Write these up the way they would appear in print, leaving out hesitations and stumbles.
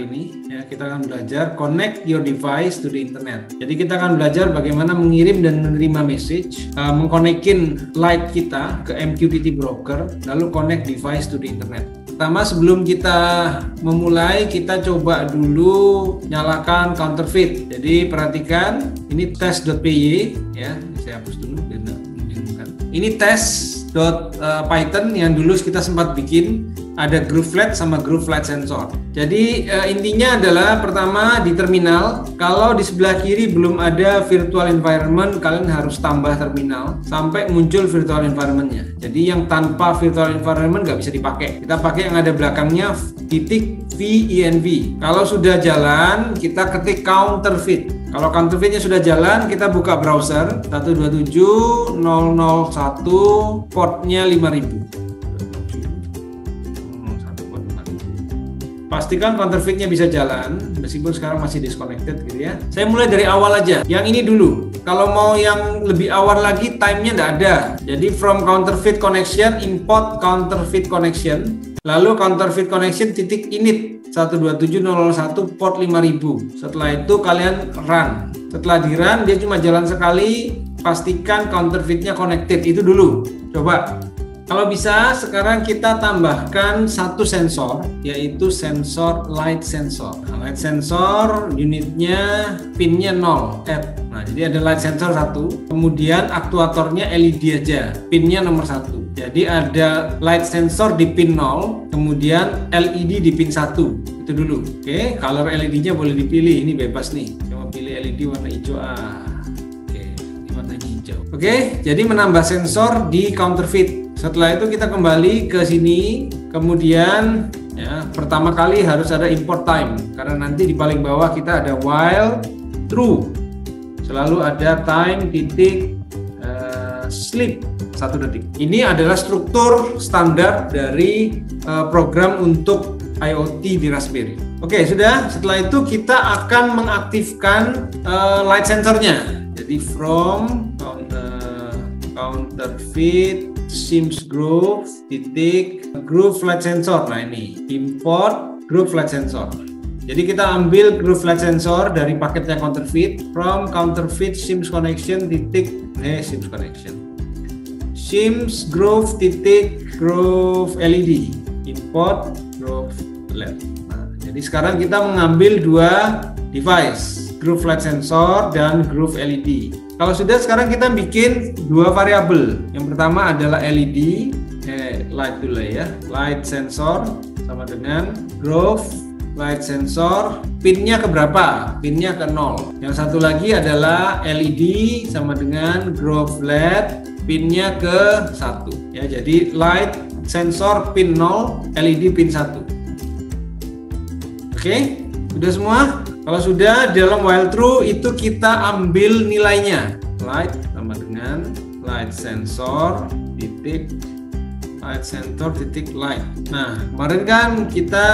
kali ini ya, kita akan belajar connect your device to the internet. Jadi kita akan belajar bagaimana mengirim dan menerima message, mengkonekin light kita ke MQTT broker, lalu connect device to the internet. Pertama, sebelum kita memulai, kita coba dulu nyalakan counterfeit. Jadi perhatikan, ini test.py ya, saya hapus dulu biar nggak membingungkan. Ini test.python yang dulu kita sempat bikin. Ada GrooveLED sama GrooveLight Sensor. Jadi intinya adalah pertama di terminal, kalau di sebelah kiri belum ada virtual environment, kalian harus tambah terminal sampai muncul virtual environment-nya. Jadi yang tanpa virtual environment nggak bisa dipakai. Kita pakai yang ada belakangnya .venv. Kalau sudah jalan, kita ketik counterfeit. Kalau counterfeitnya sudah jalan, kita buka browser 127.001, portnya 5000. Pastikan counterfeitnya bisa jalan, meskipun sekarang masih disconnected gitu ya. Saya mulai dari awal aja. Yang ini dulu. Kalau mau yang lebih awal lagi, time-nya nggak ada. Jadi from counterfeit connection, import counterfeit connection. Lalu counterfeit connection titik init 127.001 port 5000. Setelah itu kalian run. Setelah di run, dia cuma jalan sekali. Pastikan counterfeitnya connected. Itu dulu. Coba. Kalau bisa, sekarang kita tambahkan satu sensor, yaitu sensor light sensor. Nah, light sensor unitnya pinnya 0, add. Nah, jadi ada light sensor 1, kemudian aktuatornya LED aja, pinnya nomor 1. Jadi ada light sensor di pin 0, kemudian LED di pin 1. Itu dulu. Oke, color LED-nya boleh dipilih, ini bebas nih. Coba pilih LED warna hijau. Oke, ini warna hijau. Oke, jadi menambah sensor di counterfeit. Setelah itu kita kembali ke sini, kemudian ya, pertama kali harus ada import time, karena nanti di paling bawah kita ada while true, selalu ada time titik sleep 1 detik. Ini adalah struktur standar dari program untuk IoT di Raspberry. Oke, sudah. Setelah itu kita akan mengaktifkan light sensornya. Jadi from counterfeit Sims Groove titik GrooveLight Sensor. Nah ini import GrooveLight Sensor. Jadi kita ambil GrooveLight Sensor dari paketnya counterfeit from counterfeit Sims connection titik Sims connection Sims Groove titik Groove LED import GrooveLED. Nah, jadi sekarang kita mengambil dua device, GrooveLight Sensor dan Groove LED. Kalau sudah, sekarang kita bikin dua variabel. Yang pertama adalah LED, light dulu ya, light sensor sama dengan GrooveLight Sensor. Pinnya ke berapa? Pinnya ke 0. Yang satu lagi adalah LED sama dengan GrooveLED, pinnya ke 1. Ya, jadi light sensor pin 0, LED pin 1. Oke, sudah semua? Kalau sudah, dalam while true itu kita ambil nilainya. Light sama dengan light sensor titik light. Nah, kemarin kan kita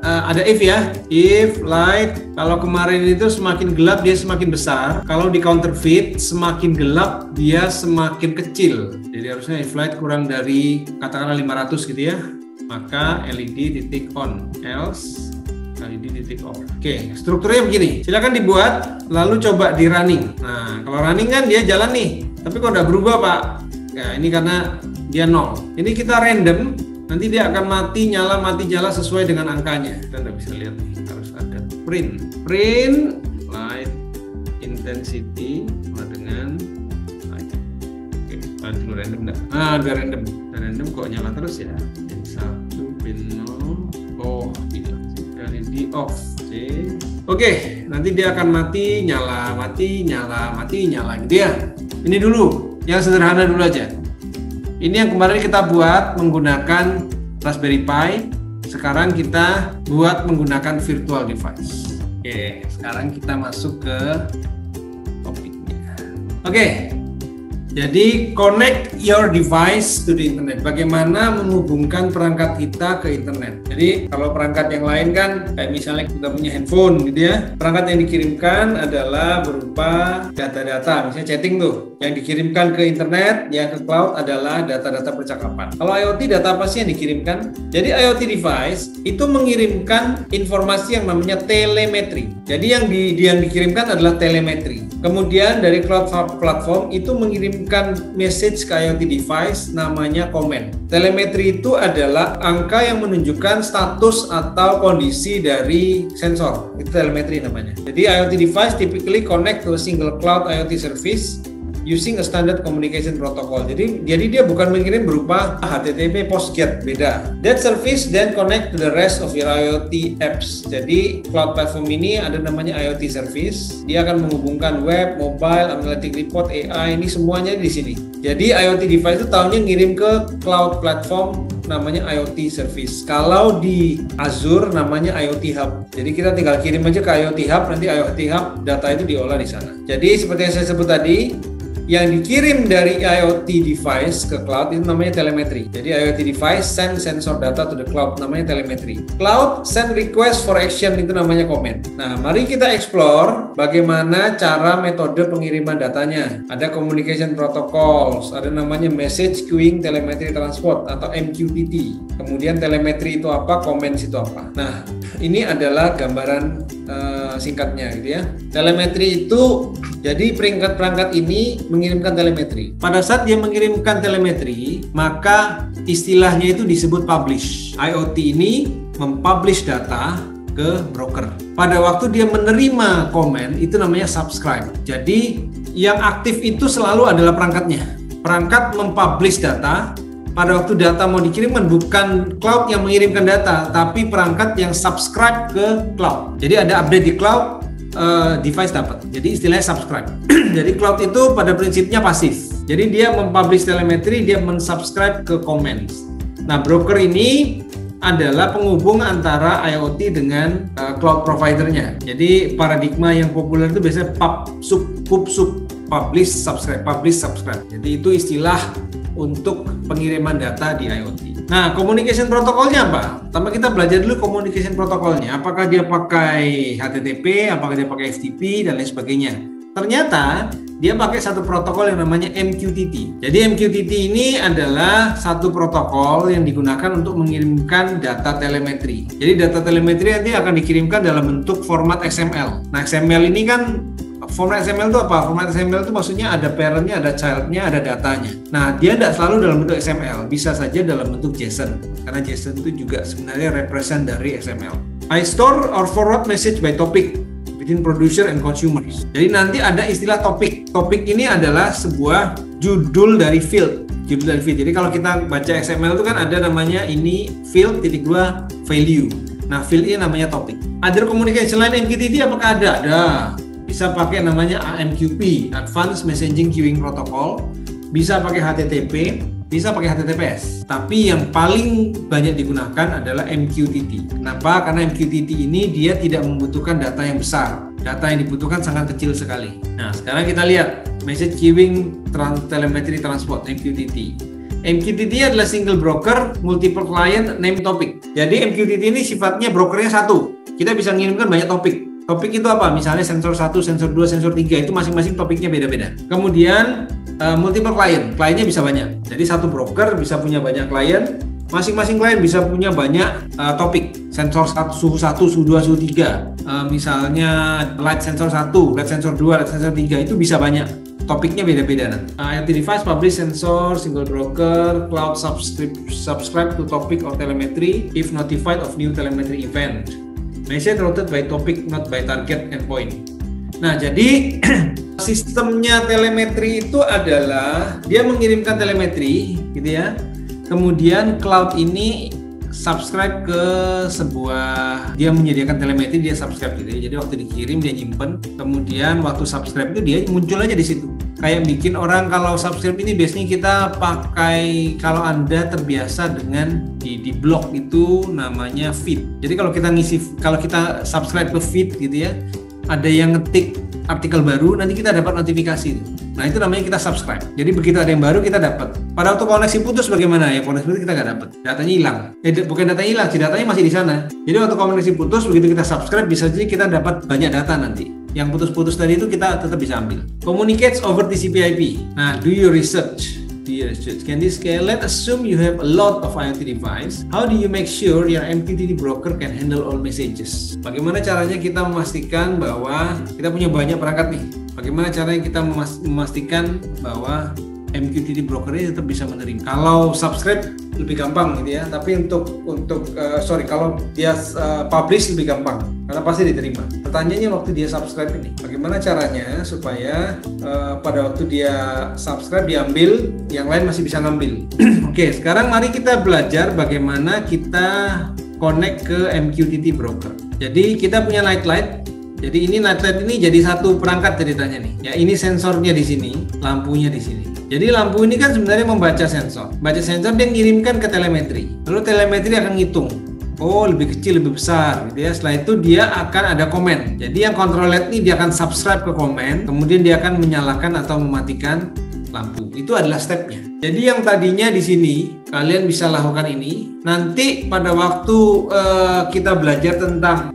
ada if ya. If light, kalau kemarin itu semakin gelap dia semakin besar. Kalau di counterfeit semakin gelap dia semakin kecil. Jadi harusnya if light kurang dari katakanlah 500 gitu ya, maka LED titik on, else LED titik off. Oke, strukturnya begini. Silakan dibuat, lalu coba di running. Nah, kalau running kan dia jalan nih, tapi kok udah berubah Pak? Ya, ini karena dia 0. Ini kita random, nanti dia akan mati nyala sesuai dengan angkanya. Kita nggak bisa lihat nih, harus ada print light intensity sama dengan light. Oke, kita dulu random nggak? Nah, udah random kok nyala terus ya. Pin 1, pin 0. Oh, tidak. LED off. Oke, nanti dia akan mati nyala gitu ya. Ini dulu, yang sederhana dulu aja. Ini yang kemarin kita buat menggunakan Raspberry Pi. Sekarang kita buat menggunakan virtual device. Oke, sekarang kita masuk ke topiknya. Oke, Jadi connect your device to the internet. Bagaimana menghubungkan perangkat kita ke internet. Jadi kalau perangkat yang lain kan kayak misalnya kita punya handphone gitu ya. Perangkat yang dikirimkan adalah berupa data-data, misalnya chatting tuh. Yang dikirimkan ke internet, yang ke cloud adalah data-data percakapan. Kalau IoT, data apa sih yang dikirimkan? Jadi IoT device itu mengirimkan informasi yang namanya telemetri. Jadi yang dikirimkan adalah telemetri. Kemudian dari cloud platform itu mengirimkan message ke IoT device namanya comment. Telemetri itu adalah angka yang menunjukkan status atau kondisi dari sensor. Itu telemetri namanya. Jadi IoT device typically connect to a single cloud IoT service using a standard communication protocol. Jadi dia bukan mengirim berupa HTTP PostGet, beda. That service then connect to the rest of your IoT apps. Jadi cloud platform ini ada namanya IoT service. Dia akan menghubungkan web, mobile, analytic report, AI, ini semuanya di sini. Jadi IoT device itu tahunya ngirim ke cloud platform namanya IoT service. Kalau di Azure namanya IoT Hub. Jadi kita tinggal kirim aja ke IoT Hub, nanti IoT Hub data itu diolah di sana. Jadi seperti yang saya sebut tadi, yang dikirim dari IoT device ke cloud itu namanya telemetri. Jadi IoT device send sensor data to the cloud, namanya telemetri. Cloud send request for action, itu namanya comment. Nah, mari kita explore bagaimana cara metode pengiriman datanya. Ada communication protocols, ada namanya message queuing telemetry transport atau MQTT. Kemudian telemetri itu apa, comments itu apa. Nah, ini adalah gambaran singkatnya gitu ya. Telemetri itu jadi perangkat ini mengirimkan telemetri. Pada saat dia mengirimkan telemetri, maka istilahnya itu disebut publish. IoT ini mempublish data ke broker. Pada waktu dia menerima komen, itu namanya subscribe. Jadi yang aktif itu selalu adalah perangkatnya. Perangkat mempublish data. Pada waktu data mau dikirimkan, bukan cloud yang mengirimkan data, tapi perangkat yang subscribe ke cloud. Jadi ada update di cloud, device dapat. Jadi istilahnya subscribe. Jadi cloud itu pada prinsipnya pasif. Jadi dia mempublish telemetri, dia mensubscribe ke comments. Nah, broker ini adalah penghubung antara IoT dengan cloud providernya. Jadi paradigma yang populer itu biasanya pub sub, publish subscribe. Jadi itu istilah untuk pengiriman data di IoT. Nah, communication protokolnya apa? Pertama kita belajar dulu communication protokolnya. Apakah dia pakai HTTP, apakah dia pakai FTP, dan lain sebagainya. Ternyata dia pakai satu protokol yang namanya MQTT. Jadi MQTT ini adalah satu protokol yang digunakan untuk mengirimkan data telemetri. Jadi data telemetri nanti akan dikirimkan dalam bentuk format XML. Nah, XML ini kan format XML itu apa? Format XML itu maksudnya ada parent-nya, ada child-nya, ada datanya. Nah, dia tidak selalu dalam bentuk XML, bisa saja dalam bentuk JSON. Karena JSON itu juga sebenarnya represent dari XML. I store or forward message by topic between producer and consumers. Jadi nanti ada istilah topik. Topik ini adalah sebuah judul dari field. Jadi kalau kita baca XML itu kan ada namanya ini field _, value. Nah, field ini namanya topik. Other communication selain MQTT apakah ada? Ada. Bisa pakai namanya AMQP, Advanced Messaging Queuing Protocol, bisa pakai HTTP, bisa pakai HTTPS. Tapi yang paling banyak digunakan adalah MQTT. Kenapa? Karena MQTT ini dia tidak membutuhkan data yang besar. Data yang dibutuhkan sangat kecil sekali. Nah, sekarang kita lihat Message Queuing Telemetry Transport, MQTT. MQTT adalah single broker, multiple client, name topic. Jadi MQTT ini sifatnya brokernya satu. Kita bisa mengirimkan banyak topik. Topik itu apa? Misalnya sensor 1, sensor 2, sensor 3, itu masing-masing topiknya beda-beda. Kemudian multiple client, kliennya bisa banyak. Jadi satu broker bisa punya banyak klien, masing-masing klien bisa punya banyak topik. Sensor 1, suhu 1, suhu 2, suhu 3. Misalnya light sensor 1, light sensor 2, light sensor 3, itu bisa banyak. Topiknya beda-beda nanti. IoT device publish sensor, single broker, cloud subscribe to topic or telemetry if notified of new telemetry event. Message routed by topic, not by target endpoint. Nah, jadi sistemnya telemetri itu adalah dia mengirimkan telemetri, gitu ya. Kemudian cloud ini subscribe ke sebuah, dia menyediakan telemetri, dia subscribe gitu ya. Jadi waktu dikirim dia nyimpen, kemudian waktu subscribe itu dia muncul aja di situ. Kayak bikin orang kalau subscribe ini biasanya kita pakai, kalau Anda terbiasa dengan di blog itu namanya feed. Jadi kalau kita subscribe ke feed gitu ya, ada yang ngetik artikel baru, nanti kita dapat notifikasi. Nah itu namanya kita subscribe. Jadi begitu ada yang baru kita dapat. Pada waktu koneksi putus bagaimana ya? Koneksi putus kita nggak dapat, datanya hilang. Bukan datanya hilang sih, datanya masih di sana. Jadi waktu koneksi putus begitu kita subscribe bisa jadi kita dapat banyak data nanti. Yang putus-putus tadi itu kita tetap bisa ambil. Communicates over TCP/IP. Nah, do your research. Can this scale? Let's assume you have a lot of IoT device. How do you make sure your MQTT broker can handle all messages? Bagaimana caranya kita memastikan bahwa kita punya banyak perangkat nih? Bagaimana caranya kita memastikan bahwa MQTT broker ini tetap bisa menerima? Kalau subscribe lebih gampang gitu ya, tapi kalau dia publish lebih gampang karena pasti diterima. Pertanyaannya waktu dia subscribe ini, bagaimana caranya supaya pada waktu dia subscribe diambil, yang lain masih bisa ngambil. Oke, sekarang mari kita belajar bagaimana kita connect ke MQTT broker. Jadi kita punya nightlight. Jadi ini nightlight ini jadi satu perangkat ceritanya nih. Ya ini sensornya di sini, lampunya di sini. Jadi lampu ini kan sebenarnya membaca sensor. Baca sensor dia ngirimkan ke telemetri. Lalu telemetri akan ngitung. Oh lebih kecil, lebih besar gitu ya. Setelah itu dia akan ada komen. Jadi yang control LED ini dia akan subscribe ke komen. Kemudian dia akan menyalakan atau mematikan lampu. Itu adalah stepnya. Jadi yang tadinya di sini kalian bisa lakukan ini. Nanti pada waktu kita belajar tentang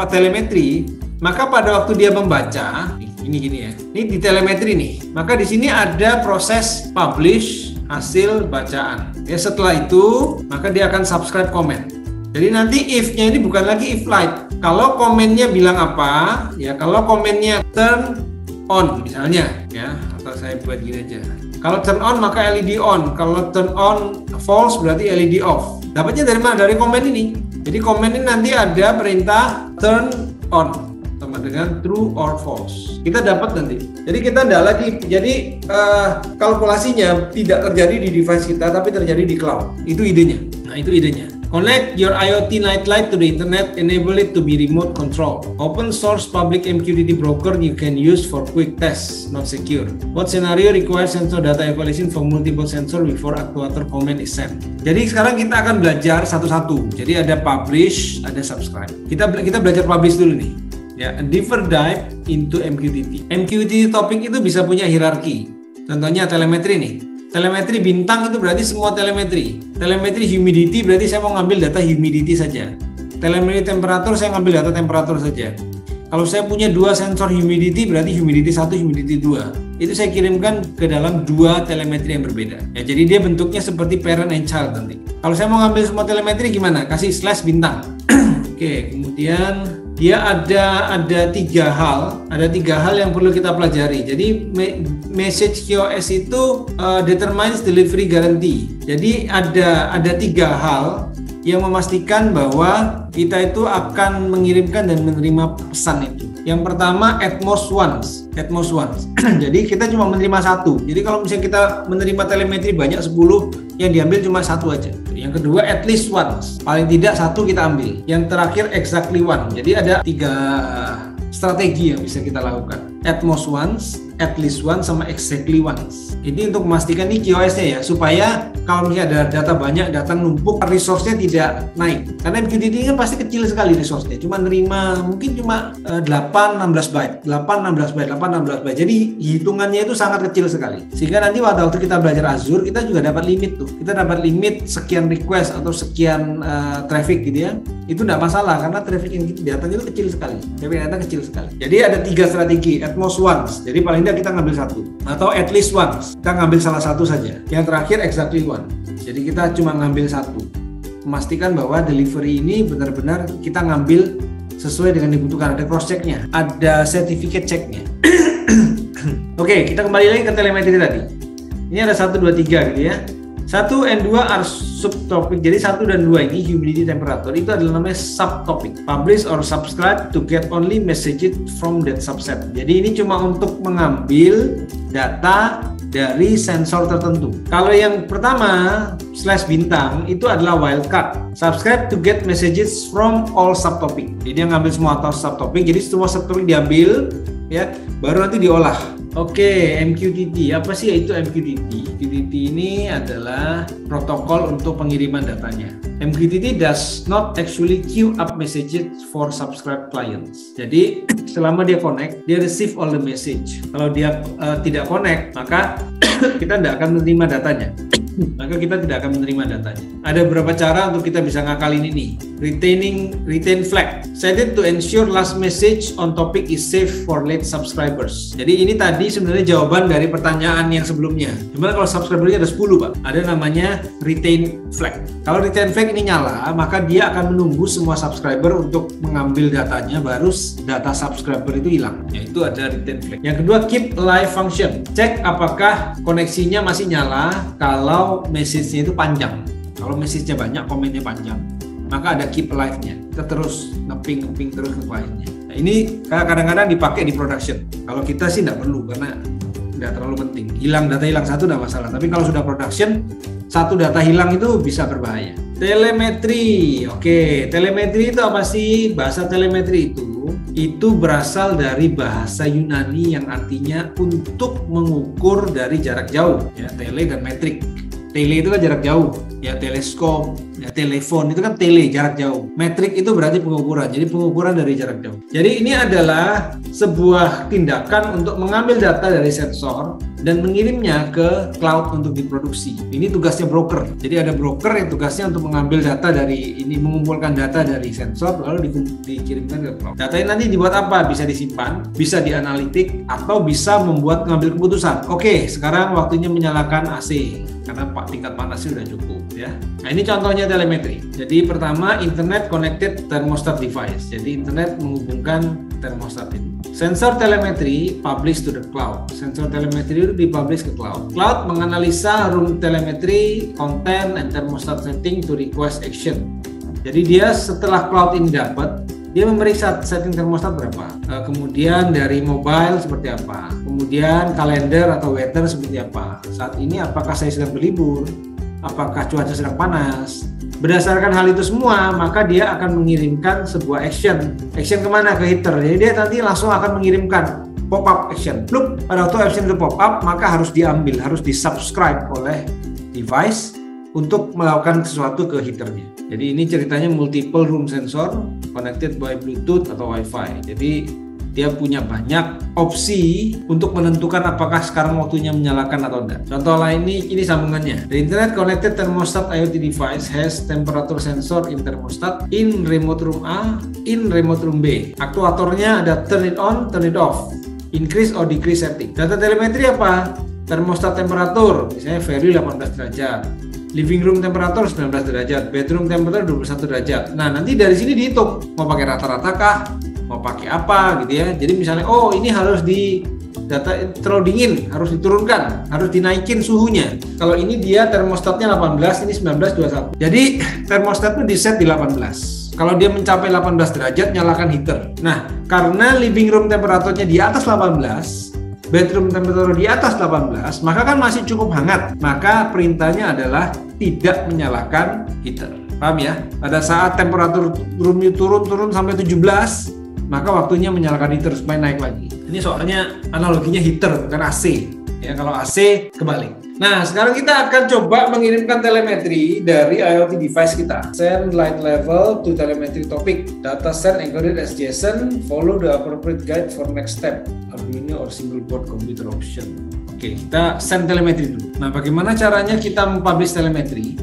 telemetri, maka pada waktu dia membaca ini gini ya. Ini di telemetri nih. Maka di sini ada proses publish hasil bacaan. Ya setelah itu maka dia akan subscribe komen. Jadi nanti if-nya ini bukan lagi if light. Kalau komennya bilang apa? Ya kalau komennya turn on misalnya ya, atau saya buat gini aja. Kalau turn on maka LED on. Kalau turn on false berarti LED off. Dapatnya dari mana? Dari komen ini. Jadi komen ini nanti ada perintah turn on sama dengan true or false. Kita dapat nanti. Jadi kita tidak lagi. Jadi kalkulasinya tidak terjadi di device kita, tapi terjadi di cloud. Itu idenya. Nah itu idenya. Connect your IoT nightlight to the internet, enable it to be remote control. Open source public MQTT broker you can use for quick tests, not secure. What scenario requires sensor data evaluation for multiple sensor before actuator command is sent? Jadi sekarang kita akan belajar satu-satu. Jadi ada publish, ada subscribe. Kita belajar publish dulu nih. Ya, a deeper dive into MQTT. MQTT topik itu bisa punya hierarki. Contohnya telemetri nih. Telemetri bintang itu berarti semua telemetri. Telemetri humidity berarti saya mau ngambil data humidity saja. Telemetri temperatur saya ngambil data temperatur saja. Kalau saya punya dua sensor humidity berarti humidity 1, humidity 2. Itu saya kirimkan ke dalam dua telemetri yang berbeda. Ya, jadi dia bentuknya seperti parent and child nanti. Kalau saya mau ngambil semua telemetri gimana? Kasih slash bintang. Oke, kemudian dia ada tiga hal yang perlu kita pelajari. Jadi message QoS itu determines delivery guarantee. Jadi ada tiga hal yang memastikan bahwa kita itu akan mengirimkan dan menerima pesan itu. Yang pertama at most once. Jadi kita cuma menerima satu. Jadi kalau misalnya kita menerima telemetri banyak 10, yang diambil cuma satu aja. Yang kedua at least once. Paling tidak satu kita ambil. Yang terakhir exactly one. Jadi ada tiga strategi yang bisa kita lakukan. At most once, at least once, sama exactly once. Ini untuk memastikan ini QoS-nya ya, supaya kalau misalnya ada data banyak, data numpuk, resource-nya tidak naik. Karena MQTT kan pasti kecil sekali resource-nya, cuma nerima mungkin cuma 8-16 byte. Jadi hitungannya itu sangat kecil sekali. Sehingga nanti waktu kita belajar Azure, kita juga dapat limit tuh. Kita dapat limit sekian request atau sekian traffic gitu ya. Itu tidak masalah karena traffic yang datanya itu kecil sekali. Traffic data kecil sekali. Jadi ada tiga strategi, at most once. Jadi paling tidak kita ngambil satu, atau at least once. Kita ngambil salah satu saja. Yang terakhir exactly one. Jadi kita cuma ngambil satu. Memastikan bahwa delivery ini benar-benar kita ngambil sesuai dengan dibutuhkan. Ada cross check-nya, ada certificate check-nya. Oke, kita kembali lagi ke telemetri tadi. Ini ada 1, 2, 3 gitu ya. 1 and 2 are subtopic. Jadi 1 dan 2 ini humidity temperature itu adalah namanya subtopic. Publish or subscribe to get only messages from that subset. Jadi ini cuma untuk mengambil data dari sensor tertentu. Kalau yang pertama slash bintang itu adalah wildcard. Subscribe to get messages from all subtopic. Jadi dia ngambil semua atau subtopic. Jadi semua subtopic diambil ya, baru nanti diolah. Oke, MQTT. Apa sih itu MQTT? MQTT ini adalah protokol untuk pengiriman datanya. MQTT does not actually queue up messages for subscribed clients. Jadi selama dia connect, dia receive all the message. Kalau dia tidak connect, maka kita tidak akan menerima datanya. Maka kita tidak akan menerima datanya. Ada beberapa cara untuk kita bisa ngakalin ini. Retain flag. Set it to ensure last message on topic is safe for late subscribers. Jadi ini tadi sebenarnya jawaban dari pertanyaan yang sebelumnya. Gimana kalau subscribernya ada 10, Pak? Ada namanya retain flag. Kalau retain flag ini nyala, maka dia akan menunggu semua subscriber untuk mengambil datanya, baru data subscriber itu hilang. Yaitu ada retain flag. Yang kedua, keep live function. Cek apakah koneksinya masih nyala kalau message-nya itu panjang. Kalau message-nya banyak, komennya panjang, maka ada keep alive-nya. Kita terus ngeping terus ke kliennya. Nah, ini kadang-kadang dipakai di production. Kalau kita sih tidak perlu karena tidak terlalu penting. Data hilang satu tidak masalah. Tapi kalau sudah production, satu data hilang itu bisa berbahaya. Telemetri. Oke, telemetri itu apa sih? Bahasa telemetri itu berasal dari bahasa Yunani yang artinya untuk mengukur dari jarak jauh, ya, tele dan metrik. Tele itu kan jarak jauh, ya, teleskop, ya, telepon itu kan tele, jarak jauh. Metrik itu berarti pengukuran, jadi pengukuran dari jarak jauh. Jadi ini adalah sebuah tindakan untuk mengambil data dari sensor dan mengirimnya ke cloud untuk diproduksi. Ini tugasnya broker. Jadi ada broker yang tugasnya untuk mengambil data dari ini, mengumpulkan data dari sensor lalu dikirimkan ke cloud. Data ini nanti dibuat apa? Bisa disimpan, bisa dianalitik, atau bisa membuat mengambil keputusan. Oke, sekarang waktunya menyalakan AC karena tingkat panasnya sudah cukup, ya. Nah, ini contohnya telemetri. Jadi pertama, internet connected thermostat device. Jadi internet menghubungkan termostat itu. Sensor telemetri publish to the cloud. Sensor telemetri itu dipublish ke cloud. Cloud menganalisa room telemetry, content, and thermostat setting to request action. Jadi dia setelah cloud ini dapat, dia memeriksa setting termostat berapa, kemudian dari mobile seperti apa, kemudian kalender atau weather seperti apa. Saat ini apakah saya sedang berlibur, apakah cuaca sedang panas. Berdasarkan hal itu semua, maka dia akan mengirimkan sebuah action. Action kemana? Ke heater. Jadi dia nanti langsung akan mengirimkan pop-up action. Look, pada waktu action itu pop-up, maka harus diambil, harus di-subscribe oleh device untuk melakukan sesuatu ke heaternya. Jadi ini ceritanya multiple room sensor connected by Bluetooth atau Wi-Fi. Jadi dia punya banyak opsi untuk menentukan apakah sekarang waktunya menyalakan atau tidak. Contoh lain ini sambungannya. The Internet Connected Thermostat IoT device has temperature sensor in thermostat in remote room A, in remote room B. Aktuatornya ada turn it on, turn it off, increase or decrease setting. Data telemetri apa? Termostat temperatur, misalnya value 18 derajat. Living room temperatur 19 derajat, bedroom temperatur 21 derajat. Nah, nanti dari sini dihitung mau pakai rata-rata kah, mau pakai apa gitu ya. Jadi misalnya, oh ini harus di data terlalu dingin, harus diturunkan, harus dinaikin suhunya. Kalau ini dia termostatnya 18, ini 19, 21. Jadi termostat itu di set di 18. Kalau dia mencapai 18 derajat, nyalakan heater. Nah, karena living room temperaturnya di atas 18, bedroom temperatur di atas 18, maka kan masih cukup hangat. Maka perintahnya adalah tidak menyalakan heater. Paham ya? Pada saat temperatur roomnya turun sampai 17, maka waktunya menyalakan heater supaya naik lagi. Ini soalnya analoginya heater bukan AC. Ya, kalau AC kebalik. Nah, sekarang kita akan coba mengirimkan telemetri dari IoT device kita. Send light level to telemetry topic. Data set encoded as JSON. Follow the appropriate guide for next step. Arduino or single board computer option. Oke, kita send telemetri dulu. Nah, bagaimana caranya kita mempublish telemetri?